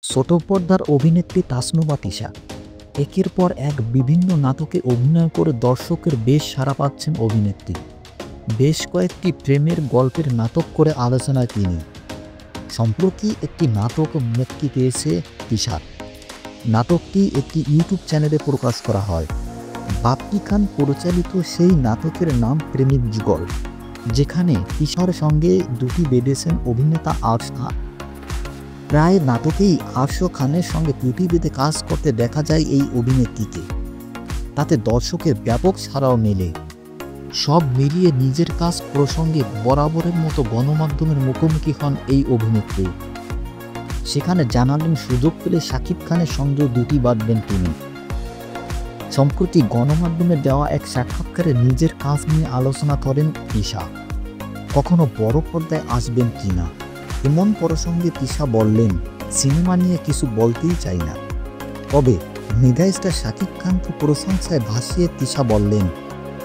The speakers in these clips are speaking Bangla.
ছোট পর্দার অভিনেত্রী তাসনুভা তিশা একের পর এক বিভিন্ন নাটকে অভিনয় করে দর্শকের বেশ সাড়া পাচ্ছেন অভিনেত্রী। বেশ কয়েকটি প্রেমের গল্পের নাটক করে আলোচনায় তিনি। সম্প্রতি একটি নাটক মুক্তি পেয়েছে তিশার। নাটকটি একটি ইউটিউব চ্যানেলে প্রকাশ করা হয়। বাপ্পি খান পরিচালিত সেই নাটকের নাম প্রেমিক যুগল, যেখানে তিশার সঙ্গে দুটি বেঁধেছেন অভিনেতা আরশ খান। প্রায় নাটকেই আরশ খানের সঙ্গে জুটি বেঁধে কাজ করতে দেখা যায় এই অভিনেত্রীকে। তাতে দর্শকের ব্যাপক সাড়াও মেলে। সব মিলিয়ে নিজের কাজ প্রসঙ্গে বরাবরের মতো গণমাধ্যমের মুখোমুখি হন এই অভিনেত্রী। সেখানে জানালেন সুযোগ পেলে শাকিব খানের সঙ্গেও দুটি বাঁধবেন তিনি। সম্প্রতি গণমাধ্যমে দেওয়া এক সাক্ষাৎকারে নিজের কাজ নিয়ে আলোচনা করেন তিশা। কখনো বড় পর্দায় আসবেন কিনা এমন প্রসঙ্গে তিশা বললেন, সিনেমা নিয়ে কিছু বলতেই চাই না, তবে মেগাস্টার শাকিব খানকে প্রশংসায় ভাসিয়ে তিশা বললেন,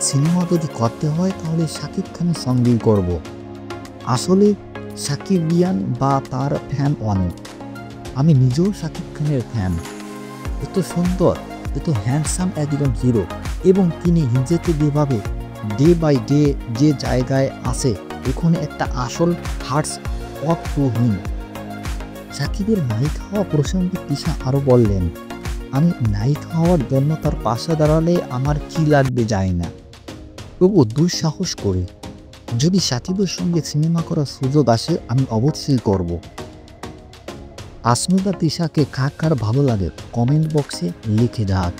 সিনেমা যদি করতে হয় তাহলে শাকিব খানের সঙ্গেই করব। আসলে সাকিবিয়ান বা তার ফ্যান অনেক। আমি নিজেও শাকিব খানের ফ্যান। এত সুন্দর, এত হ্যান্ডসাম একজন হিরো, এবং তিনি নিজেকে যেভাবে ডে বাই ডে যে জায়গায় আসে, এখানে একটা আসল হার্টস অফ টু হিম। সাকিবের নায়ক হওয়া প্রসঙ্গে তিশা আরও বললেন, আমি নায়ক হওয়ার জন্য তার পাশে দাঁড়ালে আমার কি লাগবে যায় না, তবু দুঃসাহস করে যদি সাকিবের সঙ্গে সিনেমা করার সুযোগ আসে আমি অবশ্যই করব। তাসনুভা তিশাকে কার কার ভালো লাগে কমেন্ট বক্সে লিখে যাক।